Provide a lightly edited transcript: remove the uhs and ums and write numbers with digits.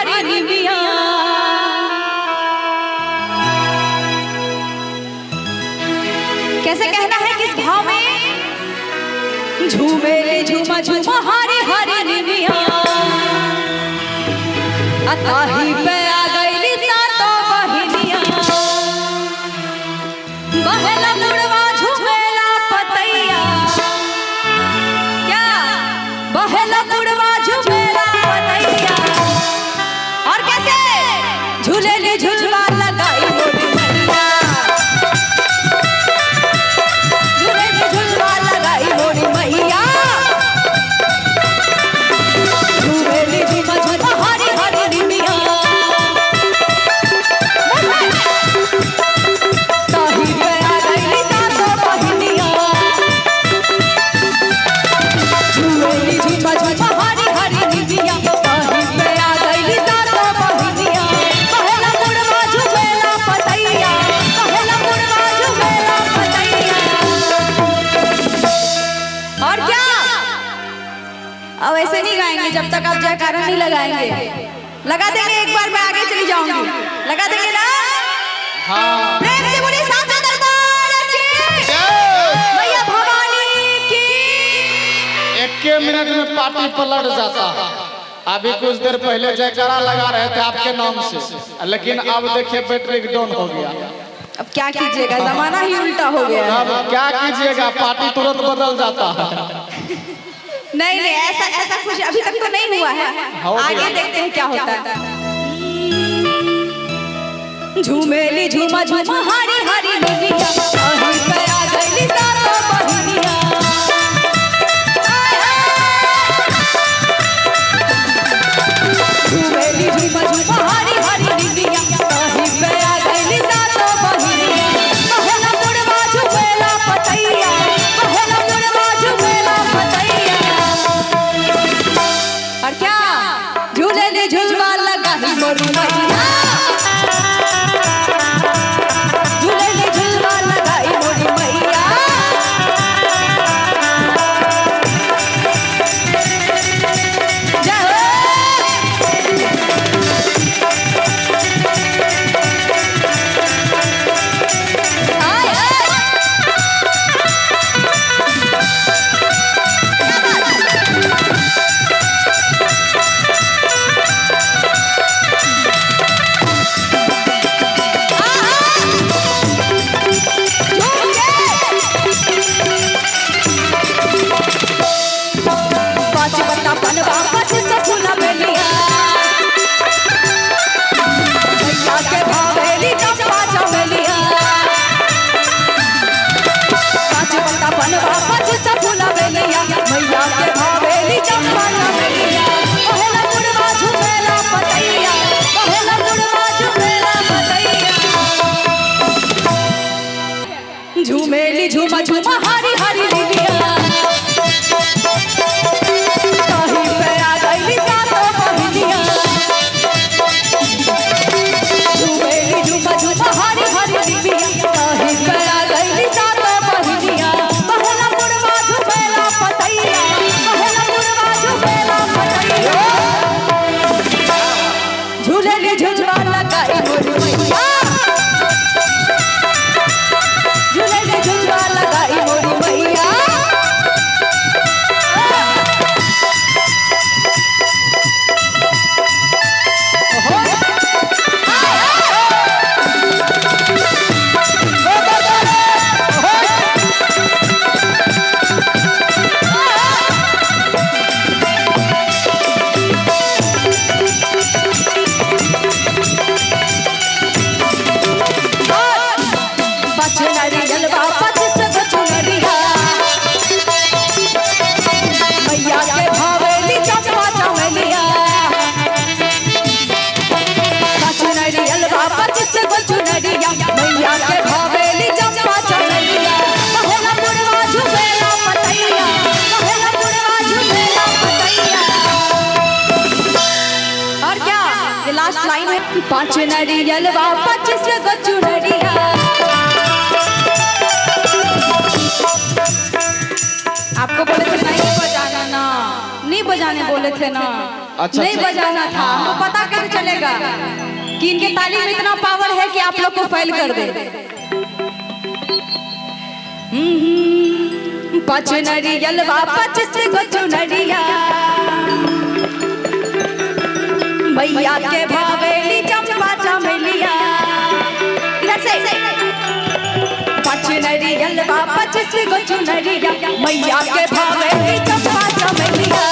हरी निमिया। कैसे कहना है किस भाव में? झूमे रे झूमा झूमा हरी हरी निमिया, अताही पे आ गईली सातो बहिनिया। बहला मुड़वा झूमेला पतैया, क्या बहला मुड़वा झूमेला पतैया। और कैसे झूलेली झुलवा लगाई मोरी मैया, झूलेली झुलवा लगाई मोरी मैया। झूमेली झूमा झूमा हरी हरी निमिया, ताही पे आ गईली सातो बहिनिया। झूमेली झूमा झूमा हरी हरी निमिया, ताही पे आ गईली सातो बहिनिया। पहला मुड़वा झूमेला पतैया, पहला मुड़वा झूमेला पतैया। और क्या, अब ऐसे नहीं गाएंगे जब तक आप जयकारा नहीं लगाएंगे। लगा देंगे एक बार, मैं आगे चली जाऊंगी। लगा देंगे ना? हाँ। प्रेम से बोलिए साचा दरबार की मैया भवानी की। एक मिनट में पार्टी पलट जाता है। अभी कुछ देर पहले जयकारा लगा रहे थे आपके नाम से, लेकिन अब देखिए बैटरी डाउन हो गया। अब क्या कीजिएगा, जमाना ही उल्टा हो गया है। अब क्या कीजिएगा, पार्टी तुरंत बदल जाता है। नहीं नहीं, ऐसा ऐसा कुछ अभी तक तो नहीं हुआ है, आगे देखते हैं क्या होता है। झूमेली झूमा झूमा हरी हरी निमिया, ताही पे आ गईली सातो बहिनिया। झूमेली झूमा झूमा हरी हरी निमिया, ताही पे आ गईली सातो बहिनिया। पहला मुड़वा झूमेला पतैया, पहला मुड़वा झूमेला पतैया। और क्या झूलेली झुलवा लगाई मोरी मैया, झूलेली झुलवा लगाई मोरी मैया। जय हो। आय, आय। क्या बात है? पाँच बत्ता बनवा पच्चीस फूला बेलिया, मैया के भावेली चंपा चमेलिया। पाँच बत्ता बनवा पच्चीस फूला बेलिया, मैया के भावेली चंपा चमेलिया। पहला मुड़वा झूमेला पतैया, पहला मुड़वा झूमेला पतैया। झूमेली झूमा झूमा हरी हरी निमिया, ताही पे आ गईली सातो बहिनिया। झूमेली झूमा झूमा हरी हरी निमिया, ताही पे आ गईली सातो बहिनिया। पहला मुड़वा झूमेला पतैया, पहला मुड़वा झूमेला पतैया। झूलेली झुलवा लगाई मोरी मैया, झूलेली झुलवा लगाई मोरी मैया। मैया के भावेली चंपा चमेलिया। पच्चीस गो चुनरिया, मैया के भावेली चंपा चमेलिया। पहला मुड़वा झूमेला पतैया, पहला मुड़वा झूमेला पतैया। और क्या, ये लास्ट लाइन है। पाँच नरियलवा पच्चीस गो चुनरिया। आपको बोले थे नहीं बजाना ना, नहीं बजाने बोले थे ना। अच्छा, नहीं बजाना था, हमको पता कैसे लगेगा कि इनके ताली में इतना पावर है कि आप लोग को फेल कर दे। पाँच नरियल वा 25 गो चुनरिया मैया के भावेली चंपा चमेलिया। इधर से 5 नरियल वा 25 गो चुनरिया मैया के भावेली चंपा चमेलिया।